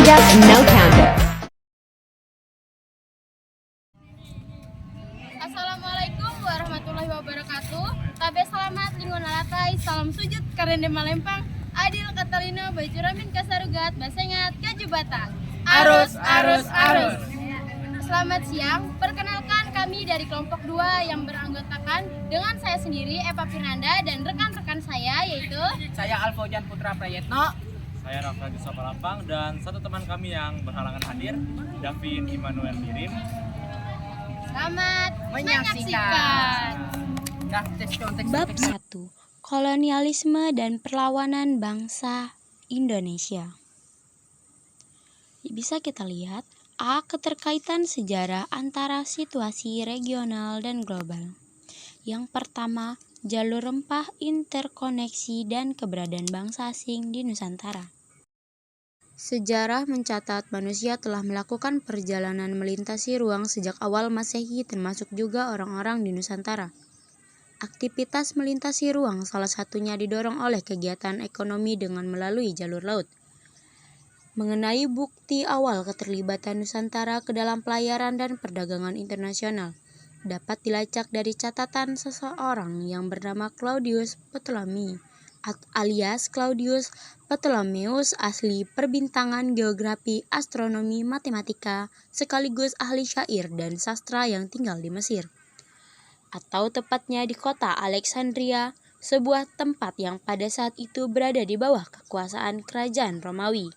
Countdown, no countdown. Assalamualaikum warahmatullahi wabarakatuh. Tabe selamat lingun alakai, salam sujud karende malempang, adil katalina bajuramin kasarugat, basengat kajubata. Arus, arus, arus. Selamat siang, perkenalkan kami dari kelompok 2 yang beranggotakan dengan saya sendiri Eva Firnanda dan rekan-rekan saya yaitu Saya Alfaujan Putra Prayetno. Saya Rafael Sapalampang dan satu teman kami yang berhalangan hadir, Davin Immanuel Mirim. Selamat Menyaksikan. Bab 1. Kolonialisme dan perlawanan bangsa Indonesia. Bisa kita lihat A. Keterkaitan sejarah antara situasi regional dan global. Yang pertama, jalur rempah, interkoneksi, dan keberadaan bangsa asing di Nusantara. Sejarah mencatat manusia telah melakukan perjalanan melintasi ruang sejak awal Masehi, termasuk juga orang-orang di Nusantara. Aktivitas melintasi ruang salah satunya didorong oleh kegiatan ekonomi dengan melalui jalur laut. Mengenai bukti awal keterlibatan Nusantara ke dalam pelayaran dan perdagangan internasional, dapat dilacak dari catatan seseorang yang bernama Claudius Ptolemy alias Claudius Ptolemeus, asli perbintangan, geografi, astronomi, matematika, sekaligus ahli syair dan sastra yang tinggal di Mesir. Atau tepatnya di kota Alexandria, sebuah tempat yang pada saat itu berada di bawah kekuasaan kerajaan Romawi.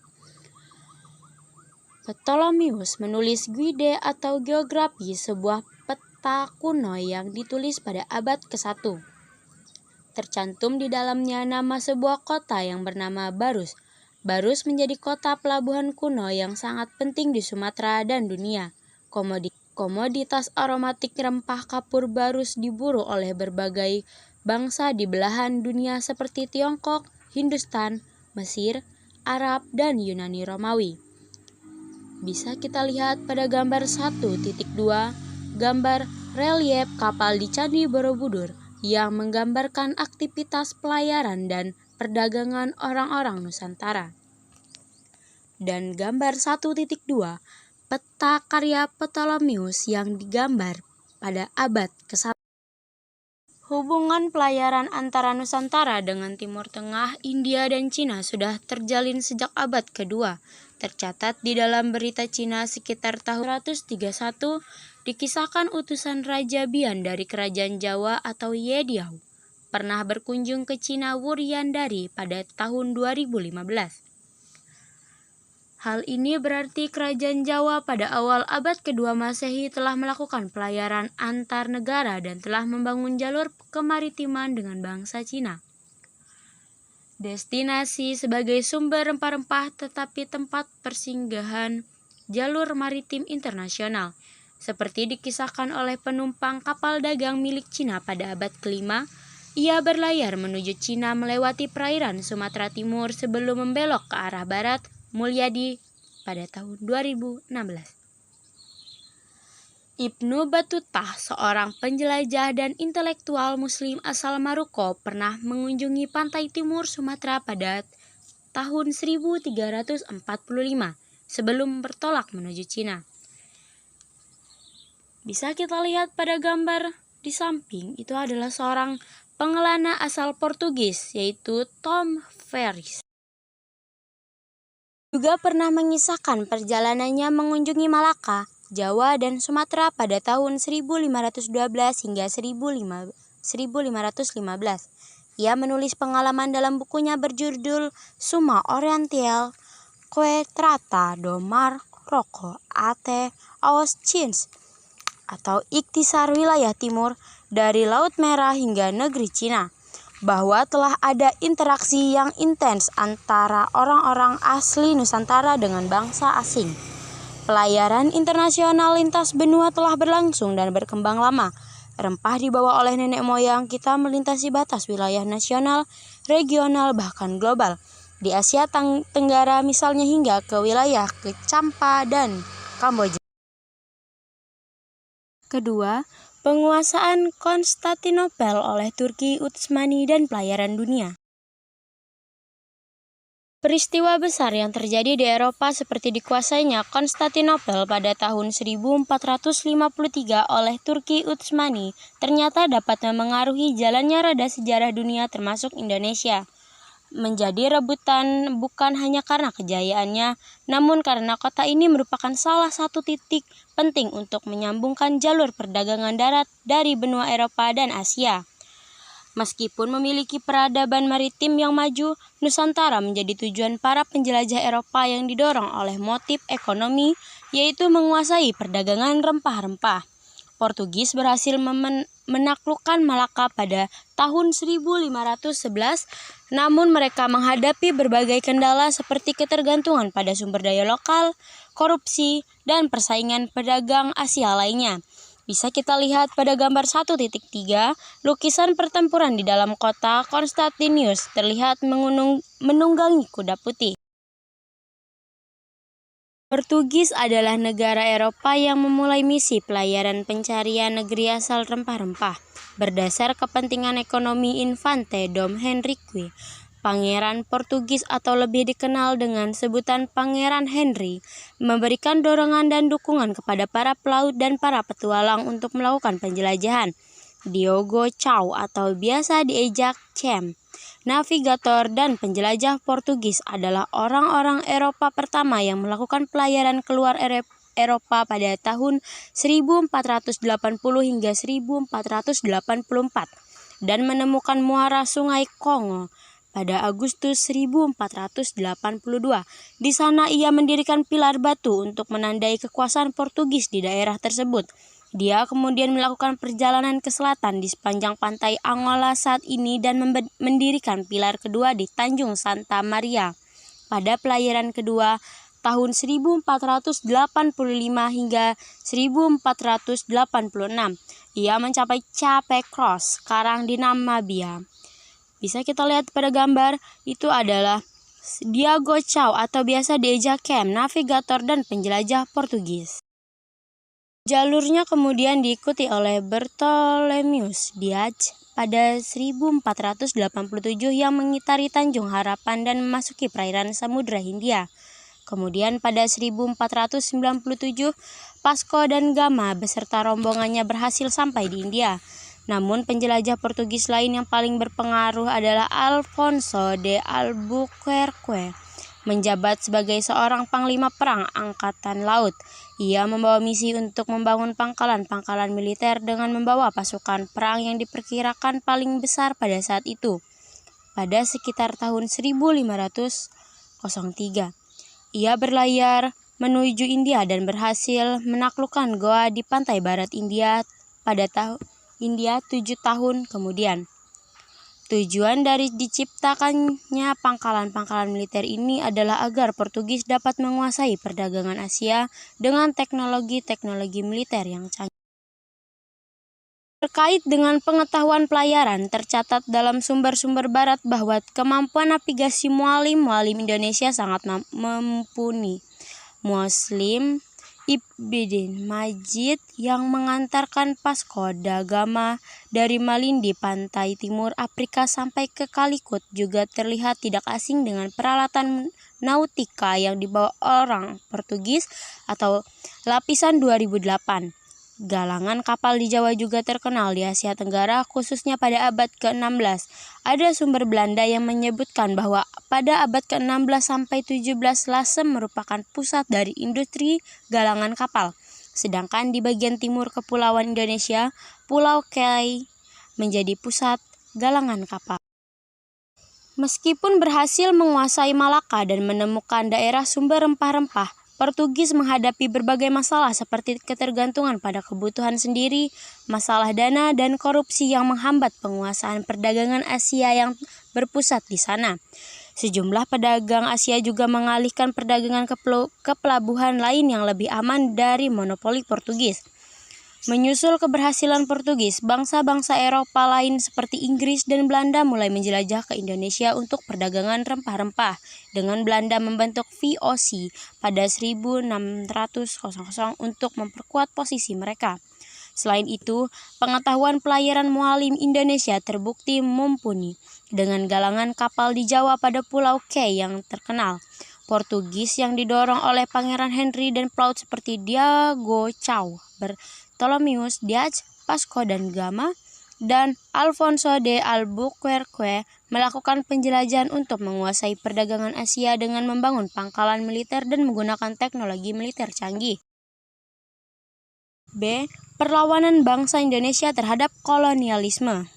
Ptolemeus menulis Guide atau Geografi, sebuah peta kuno yang ditulis pada abad ke-1. Tercantum di dalamnya nama sebuah kota yang bernama Barus. Barus menjadi kota pelabuhan kuno yang sangat penting di Sumatera dan dunia. Komoditas aromatik rempah kapur Barus diburu oleh berbagai bangsa di belahan dunia seperti Tiongkok, Hindustan, Mesir, Arab, dan Yunani Romawi. Bisa kita lihat pada gambar 1.2, gambar relief kapal di Candi Borobudur yang menggambarkan aktivitas pelayaran dan perdagangan orang-orang Nusantara. Dan gambar 1.2, peta karya Ptolemeus yang digambar pada abad ke-1. Hubungan pelayaran antara Nusantara dengan Timur Tengah, India, dan Cina sudah terjalin sejak abad kedua. Tercatat di dalam berita Cina sekitar tahun 131, dikisahkan utusan Raja Bian dari Kerajaan Jawa atau Yediau pernah berkunjung ke Cina Wuryandari pada tahun 2015. Hal ini berarti Kerajaan Jawa pada awal abad kedua Masehi telah melakukan pelayaran antar negara dan telah membangun jalur kemaritiman dengan bangsa Cina. Destinasi sebagai sumber rempah-rempah tetapi tempat persinggahan jalur maritim internasional. Seperti dikisahkan oleh penumpang kapal dagang milik Cina pada abad ke-5, ia berlayar menuju Cina melewati perairan Sumatera Timur sebelum membelok ke arah barat Mulyadi pada tahun 2016. Ibnu Battuta, seorang penjelajah dan intelektual muslim asal Maroko, pernah mengunjungi pantai timur Sumatera pada tahun 1345 sebelum bertolak menuju Cina. Bisa kita lihat pada gambar di samping, itu adalah seorang pengelana asal Portugis, yaitu Tom Ferris. Juga pernah mengisahkan perjalanannya mengunjungi Malaka, Jawa, dan Sumatera pada tahun 1512 hingga 1515. Ia menulis pengalaman dalam bukunya berjudul Summa Oriental Que Trata do Mar Rojo Ate aos Chins, atau Ikhtisar Wilayah Timur dari Laut Merah hingga negeri Cina, bahwa telah ada interaksi yang intens antara orang-orang asli Nusantara dengan bangsa asing. Pelayaran internasional lintas benua telah berlangsung dan berkembang lama. Rempah dibawa oleh nenek moyang kita melintasi batas wilayah nasional, regional, bahkan global. Di Asia Tenggara misalnya hingga ke wilayah Champa dan Kamboja. Kedua, penguasaan Konstantinopel oleh Turki Utsmani dan pelayaran dunia. Peristiwa besar yang terjadi di Eropa seperti dikuasainya Konstantinopel pada tahun 1453 oleh Turki Utsmani ternyata dapat memengaruhi jalannya roda sejarah dunia termasuk Indonesia. Menjadi rebutan bukan hanya karena kejayaannya, namun karena kota ini merupakan salah satu titik penting untuk menyambungkan jalur perdagangan darat dari benua Eropa dan Asia. Meskipun memiliki peradaban maritim yang maju, Nusantara menjadi tujuan para penjelajah Eropa yang didorong oleh motif ekonomi, yaitu menguasai perdagangan rempah-rempah. Portugis berhasil menaklukkan Malaka pada tahun 1511, namun mereka menghadapi berbagai kendala seperti ketergantungan pada sumber daya lokal, korupsi, dan persaingan pedagang Asia lainnya. Bisa kita lihat pada gambar 1.3, lukisan pertempuran di dalam kota Constantinus terlihat menunggangi kuda putih. Portugis adalah negara Eropa yang memulai misi pelayaran pencarian negeri asal rempah-rempah. Berdasar kepentingan ekonomi Infante Dom Henrique, Pangeran Portugis atau lebih dikenal dengan sebutan Pangeran Henry, memberikan dorongan dan dukungan kepada para pelaut dan para petualang untuk melakukan penjelajahan. Diogo Cao atau biasa diejak Cem, navigator dan penjelajah Portugis adalah orang-orang Eropa pertama yang melakukan pelayaran keluar Eropa pada tahun 1480 hingga 1484 dan menemukan muara Sungai Kongo pada Agustus 1482. Di sana ia mendirikan pilar batu untuk menandai kekuasaan Portugis di daerah tersebut. Dia kemudian melakukan perjalanan ke selatan di sepanjang pantai Angola saat ini dan mendirikan pilar kedua di Tanjung Santa Maria. Pada pelayaran kedua tahun 1485 hingga 1486, ia mencapai Cape Cross, sekarang di Namibia. Bisa kita lihat pada gambar, itu adalah Diogo Cao atau biasa diejak Cem, navigator dan penjelajah Portugis. Jalurnya kemudian diikuti oleh Bartholomeus Dias pada 1487 yang mengitari Tanjung Harapan dan memasuki perairan Samudra Hindia. Kemudian pada 1497, Vasco da Gama beserta rombongannya berhasil sampai di India. Namun penjelajah Portugis lain yang paling berpengaruh adalah Alfonso de Albuquerque, menjabat sebagai seorang panglima perang angkatan laut. Ia membawa misi untuk membangun pangkalan-pangkalan militer dengan membawa pasukan perang yang diperkirakan paling besar pada saat itu. Pada sekitar tahun 1503, ia berlayar menuju India dan berhasil menaklukkan Goa di pantai barat India pada tahun 7 tahun kemudian. Tujuan dari diciptakannya pangkalan-pangkalan militer ini adalah agar Portugis dapat menguasai perdagangan Asia dengan teknologi-teknologi militer yang canggih. Terkait dengan pengetahuan pelayaran, tercatat dalam sumber-sumber barat bahwa kemampuan navigasi mualim Indonesia sangat mumpuni. Muslim Ibn Majid yang mengantarkan Vasco da Gama dari Malindi pantai timur Afrika sampai ke Calicut juga terlihat tidak asing dengan peralatan nautika yang dibawa orang Portugis atau lapisan 2008. Galangan kapal di Jawa juga terkenal di Asia Tenggara, khususnya pada abad ke-16. Ada sumber Belanda yang menyebutkan bahwa pada abad ke-16 sampai 17 Lasem merupakan pusat dari industri galangan kapal. Sedangkan di bagian timur Kepulauan Indonesia, Pulau Kei menjadi pusat galangan kapal. Meskipun berhasil menguasai Malaka dan menemukan daerah sumber rempah-rempah, Portugis menghadapi berbagai masalah seperti ketergantungan pada kebutuhan sendiri, masalah dana, dan korupsi yang menghambat penguasaan perdagangan Asia yang berpusat di sana. Sejumlah pedagang Asia juga mengalihkan perdagangan ke pelabuhan lain yang lebih aman dari monopoli Portugis. Menyusul keberhasilan Portugis, bangsa-bangsa Eropa lain seperti Inggris dan Belanda mulai menjelajah ke Indonesia untuk perdagangan rempah-rempah, dengan Belanda membentuk VOC pada 1600 untuk memperkuat posisi mereka. Selain itu, pengetahuan pelayaran mualim Indonesia terbukti mumpuni dengan galangan kapal di Jawa pada Pulau K yang terkenal. Portugis yang didorong oleh Pangeran Henry dan pelaut seperti Diego Cao, Bartolomeus Diaz, Vasco da Gama, dan Alfonso de Albuquerque melakukan penjelajahan untuk menguasai perdagangan Asia dengan membangun pangkalan militer dan menggunakan teknologi militer canggih. B. Perlawanan bangsa Indonesia terhadap kolonialisme.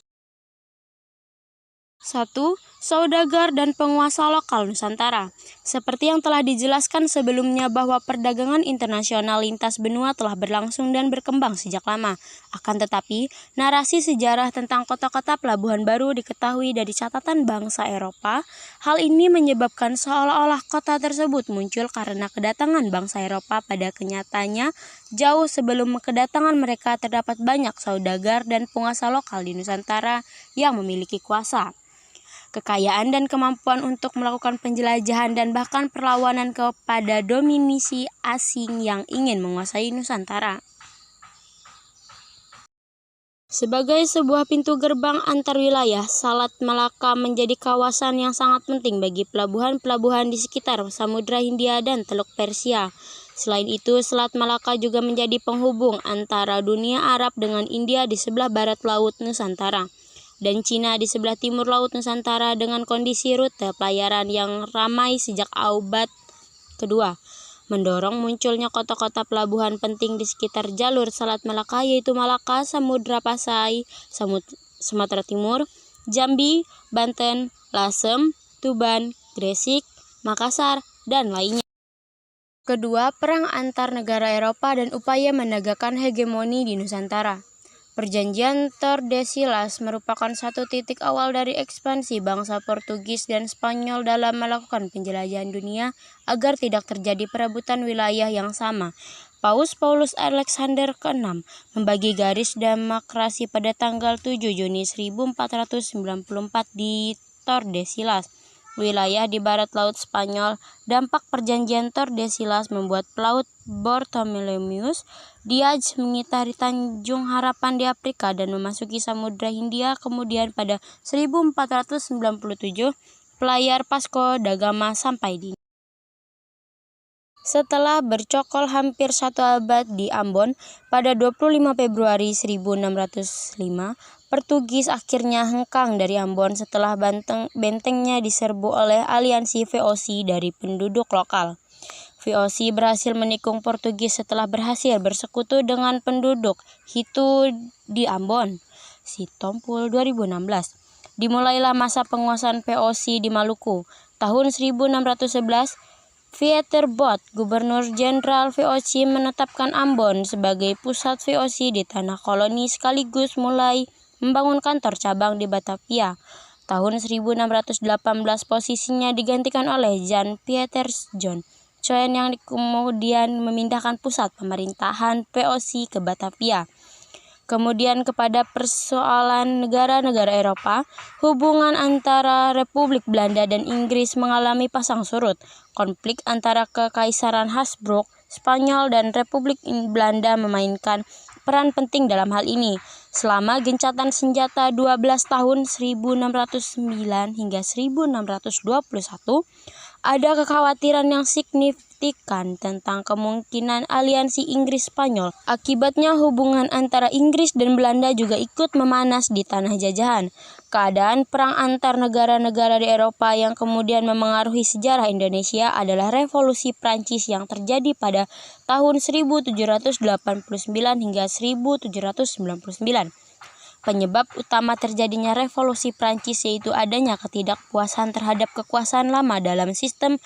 1. Saudagar dan penguasa lokal Nusantara. Seperti yang telah dijelaskan sebelumnya bahwa perdagangan internasional lintas benua telah berlangsung dan berkembang sejak lama. Akan tetapi, narasi sejarah tentang kota-kota pelabuhan baru diketahui dari catatan bangsa Eropa. Hal ini menyebabkan seolah-olah kota tersebut muncul karena kedatangan bangsa Eropa. Pada kenyataannya, jauh sebelum kedatangan mereka terdapat banyak saudagar dan penguasa lokal di Nusantara yang memiliki kuasa, kekayaan dan kemampuan untuk melakukan penjelajahan dan bahkan perlawanan kepada dominasi asing yang ingin menguasai Nusantara. Sebagai sebuah pintu gerbang antar wilayah, Selat Malaka menjadi kawasan yang sangat penting bagi pelabuhan-pelabuhan di sekitar Samudra Hindia dan Teluk Persia. Selain itu, Selat Malaka juga menjadi penghubung antara dunia Arab dengan India di sebelah barat Laut Nusantara dan Cina di sebelah timur Laut Nusantara dengan kondisi rute pelayaran yang ramai sejak abad kedua, mendorong munculnya kota-kota pelabuhan penting di sekitar jalur Selat Malaka yaitu Malaka, Samudra Pasai, Sumatera Timur, Jambi, Banten, Lasem, Tuban, Gresik, Makassar, dan lainnya. Kedua, perang antar negara Eropa dan upaya menegakkan hegemoni di Nusantara. Perjanjian Tordesillas merupakan satu titik awal dari ekspansi bangsa Portugis dan Spanyol dalam melakukan penjelajahan dunia agar tidak terjadi perebutan wilayah yang sama. Paus Paulus Alexander ke-6 membagi garis demokrasi pada tanggal 7 Juni 1494 di Tordesillas, wilayah di barat Laut Spanyol. Dampak perjanjian Tordesillas membuat pelaut Bartolomeus Diaz mengitari Tanjung Harapan di Afrika dan memasuki Samudra Hindia. Kemudian pada 1497, pelayar Vasco da Gama sampai di Setelah bercokol hampir satu abad di Ambon, pada 25 Februari 1605, Portugis akhirnya hengkang dari Ambon setelah bentengnya diserbu oleh aliansi VOC dari penduduk lokal. VOC berhasil menikung Portugis setelah berhasil bersekutu dengan penduduk Hitu di Ambon. Sitompul 2016. Dimulailah masa penguasaan VOC di Maluku. Tahun 1611, Pieterbot, Gubernur Jenderal VOC, menetapkan Ambon sebagai pusat VOC di tanah koloni sekaligus mulai membangun kantor cabang di Batavia. Tahun 1618 posisinya digantikan oleh Jan Pieters John Coen yang kemudian memindahkan pusat pemerintahan VOC ke Batavia. Kemudian kepada persoalan negara-negara Eropa, hubungan antara Republik Belanda dan Inggris mengalami pasang surut. Konflik antara Kekaisaran Habsburg, Spanyol, dan Republik Belanda memainkan peran penting dalam hal ini. Selama gencatan senjata 12 tahun 1609 hingga 1621, ada kekhawatiran yang signifikan tentang kemungkinan aliansi Inggris-Spanyol. Akibatnya hubungan antara Inggris dan Belanda juga ikut memanas di tanah jajahan. Keadaan perang antar negara-negara di Eropa yang kemudian memengaruhi sejarah Indonesia adalah Revolusi Prancis yang terjadi pada tahun 1789 hingga 1799. Penyebab utama terjadinya revolusi Prancis yaitu adanya ketidakpuasan terhadap kekuasaan lama dalam sistem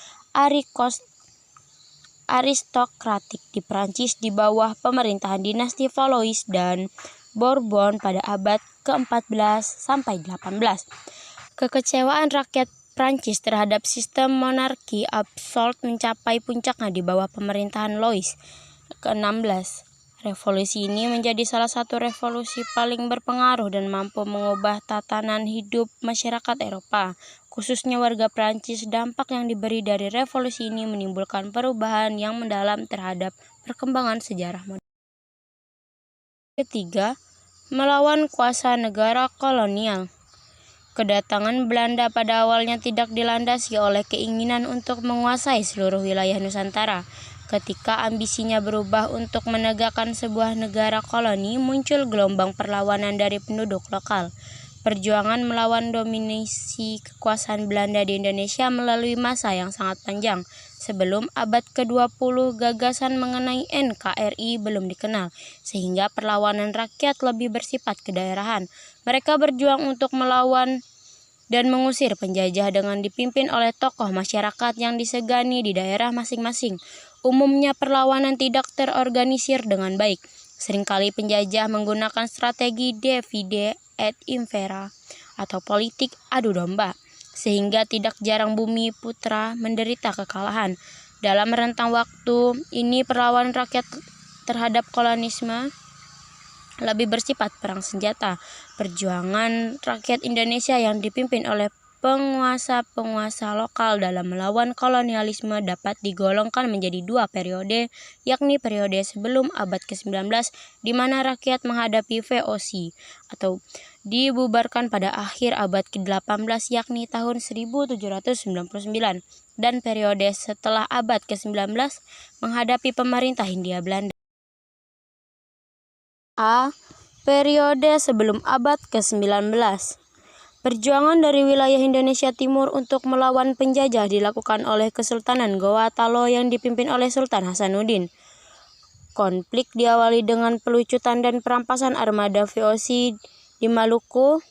aristokratik di Prancis di bawah pemerintahan dinasti Valois dan Bourbon pada abad ke-14 sampai 18. Kekecewaan rakyat Prancis terhadap sistem monarki absolut mencapai puncaknya di bawah pemerintahan Louis ke-16. Revolusi ini menjadi salah satu revolusi paling berpengaruh dan mampu mengubah tatanan hidup masyarakat Eropa, khususnya warga Prancis. Dampak yang diberi dari revolusi ini menimbulkan perubahan yang mendalam terhadap perkembangan sejarah modern. Ketiga, melawan kuasa negara kolonial. Kedatangan Belanda pada awalnya tidak dilandasi oleh keinginan untuk menguasai seluruh wilayah Nusantara. Ketika ambisinya berubah untuk menegakkan sebuah negara koloni, muncul gelombang perlawanan dari penduduk lokal. Perjuangan melawan dominasi kekuasaan Belanda di Indonesia melalui masa yang sangat panjang. Sebelum abad ke-20, gagasan mengenai NKRI belum dikenal, sehingga perlawanan rakyat lebih bersifat kedaerahan. Mereka berjuang untuk melawan dan mengusir penjajah dengan dipimpin oleh tokoh masyarakat yang disegani di daerah masing-masing. Umumnya perlawanan tidak terorganisir dengan baik. Seringkali penjajah menggunakan strategi divide et impera atau politik adu domba, sehingga tidak jarang bumi putra menderita kekalahan. Dalam rentang waktu ini perlawanan rakyat terhadap kolonisme lebih bersifat perang senjata. Perjuangan rakyat Indonesia yang dipimpin oleh penguasa-penguasa lokal dalam melawan kolonialisme dapat digolongkan menjadi dua periode, yakni periode sebelum abad ke-19 di mana rakyat menghadapi VOC atau dibubarkan pada akhir abad ke-18 yakni tahun 1799, dan periode setelah abad ke-19 menghadapi pemerintah Hindia Belanda. A. Periode sebelum abad ke-19. Perjuangan dari wilayah Indonesia Timur untuk melawan penjajah dilakukan oleh Kesultanan Goa Talo yang dipimpin oleh Sultan Hasanuddin. Konflik diawali dengan pelucutan dan perampasan armada VOC di Maluku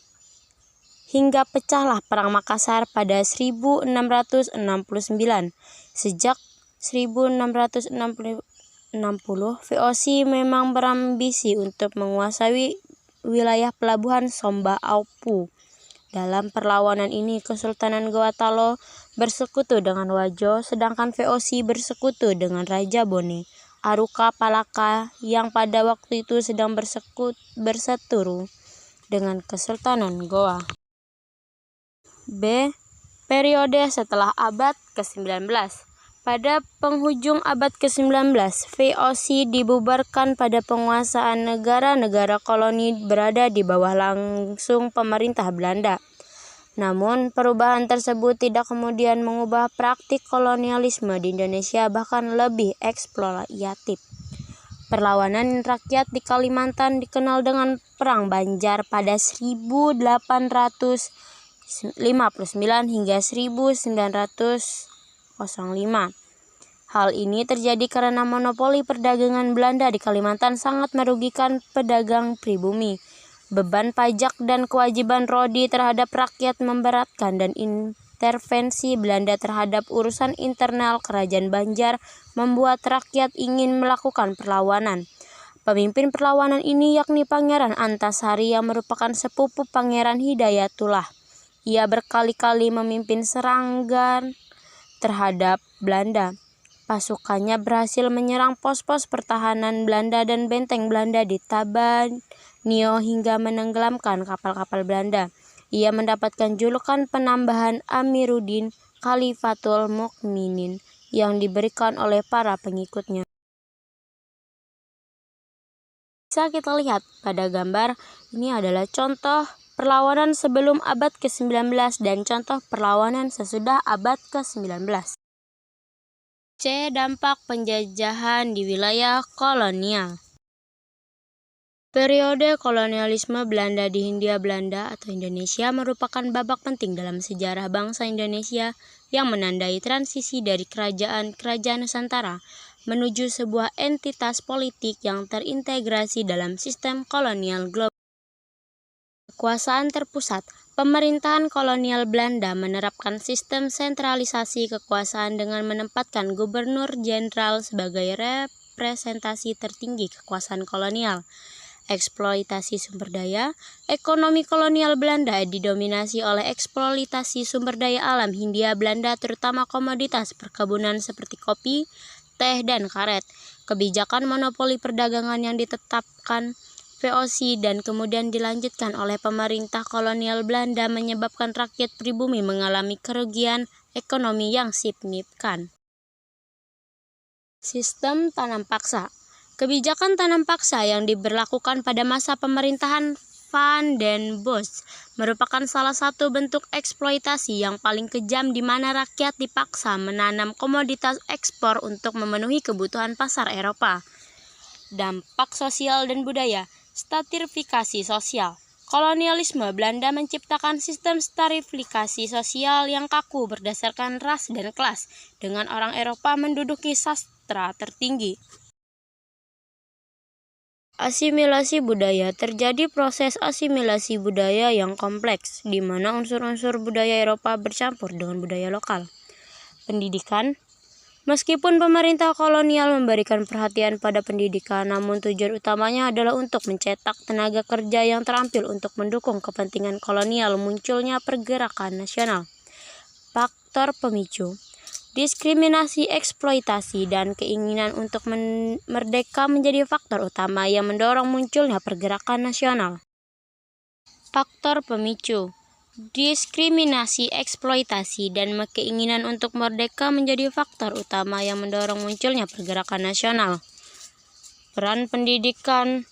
hingga pecahlah Perang Makassar pada 1669. Sejak 1660, VOC memang berambisi untuk menguasai wilayah pelabuhan Somba Aupu. Dalam perlawanan ini, Kesultanan Goa Talo bersekutu dengan Wajo, sedangkan VOC bersekutu dengan Raja Bone Aruka Palaka yang pada waktu itu sedang berseteru dengan Kesultanan Goa. B. Periode setelah abad ke-19. Pada penghujung abad ke-19, VOC dibubarkan pada penguasaan negara-negara koloni berada di bawah langsung pemerintah Belanda. Namun, perubahan tersebut tidak kemudian mengubah praktik kolonialisme di Indonesia, bahkan lebih eksploitatif. Perlawanan rakyat di Kalimantan dikenal dengan Perang Banjar pada 1859 hingga 1905. Hal ini terjadi karena monopoli perdagangan Belanda di Kalimantan sangat merugikan pedagang pribumi. Beban pajak dan kewajiban Rodi terhadap rakyat memberatkan, dan intervensi Belanda terhadap urusan internal Kerajaan Banjar membuat rakyat ingin melakukan perlawanan. Pemimpin perlawanan ini yakni Pangeran Antasari yang merupakan sepupu Pangeran Hidayatullah. Ia berkali-kali memimpin serangan terhadap Belanda. Pasukannya berhasil menyerang pos-pos pertahanan Belanda dan benteng Belanda di Tabanio hingga menenggelamkan kapal-kapal Belanda. Ia mendapatkan julukan penambahan Amiruddin Khalifatul Mukminin yang diberikan oleh para pengikutnya. Bisa kita lihat pada gambar ini adalah contoh perlawanan sebelum abad ke-19 dan contoh perlawanan sesudah abad ke-19. C. Dampak penjajahan di wilayah kolonial. Periode kolonialisme Belanda di Hindia Belanda atau Indonesia merupakan babak penting dalam sejarah bangsa Indonesia yang menandai transisi dari kerajaan Nusantara menuju sebuah entitas politik yang terintegrasi dalam sistem kolonial global. Kekuasaan terpusat. Pemerintahan kolonial Belanda menerapkan sistem sentralisasi kekuasaan dengan menempatkan gubernur jenderal sebagai representasi tertinggi kekuasaan kolonial. Eksploitasi sumber daya. Ekonomi kolonial Belanda didominasi oleh eksploitasi sumber daya alam Hindia Belanda, terutama komoditas perkebunan seperti kopi, teh, dan karet. Kebijakan monopoli perdagangan yang ditetapkan VOC dan kemudian dilanjutkan oleh pemerintah kolonial Belanda menyebabkan rakyat pribumi mengalami kerugian ekonomi yang signifikan. Sistem tanam paksa. Kebijakan tanam paksa yang diberlakukan pada masa pemerintahan Van den Bosch merupakan salah satu bentuk eksploitasi yang paling kejam di mana rakyat dipaksa menanam komoditas ekspor untuk memenuhi kebutuhan pasar Eropa. Dampak sosial dan budaya. Stratifikasi sosial. Kolonialisme Belanda menciptakan sistem stratifikasi sosial yang kaku berdasarkan ras dan kelas, dengan orang Eropa menduduki sastra tertinggi. Asimilasi budaya. Terjadi proses asimilasi budaya yang kompleks, di mana unsur-unsur budaya Eropa bercampur dengan budaya lokal. Pendidikan. Meskipun pemerintah kolonial memberikan perhatian pada pendidikan, namun tujuan utamanya adalah untuk mencetak tenaga kerja yang terampil untuk mendukung kepentingan kolonial. Munculnya pergerakan nasional. Faktor pemicu. Diskriminasi, eksploitasi, dan keinginan untuk merdeka menjadi faktor utama yang mendorong munculnya pergerakan nasional. Faktor pemicu. Diskriminasi, eksploitasi, dan keinginan untuk merdeka menjadi faktor utama yang mendorong munculnya pergerakan nasional. Peran pendidikan.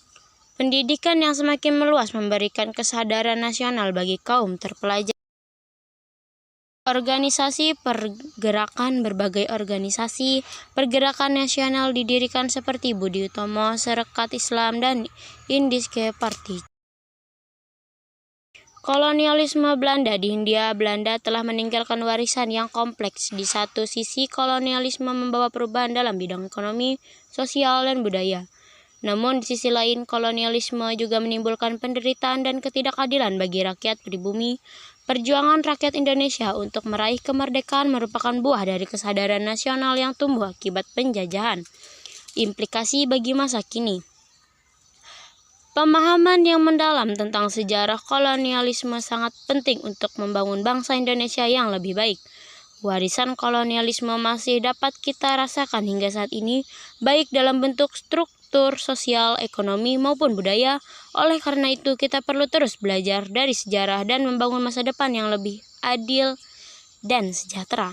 Pendidikan yang semakin meluas memberikan kesadaran nasional bagi kaum terpelajar. Organisasi pergerakan. Berbagai organisasi pergerakan nasional didirikan seperti Budi Utomo, Sarekat Islam, dan Indische Party. Kolonialisme Belanda di Hindia Belanda telah meninggalkan warisan yang kompleks. Di satu sisi, kolonialisme membawa perubahan dalam bidang ekonomi, sosial, dan budaya. Namun di sisi lain, kolonialisme juga menimbulkan penderitaan dan ketidakadilan bagi rakyat pribumi. Perjuangan rakyat Indonesia untuk meraih kemerdekaan merupakan buah dari kesadaran nasional yang tumbuh akibat penjajahan. Implikasi bagi masa kini. Pemahaman yang mendalam tentang sejarah kolonialisme sangat penting untuk membangun bangsa Indonesia yang lebih baik. Warisan kolonialisme masih dapat kita rasakan hingga saat ini, baik dalam bentuk struktur sosial, ekonomi, maupun budaya. Oleh karena itu, kita perlu terus belajar dari sejarah dan membangun masa depan yang lebih adil dan sejahtera.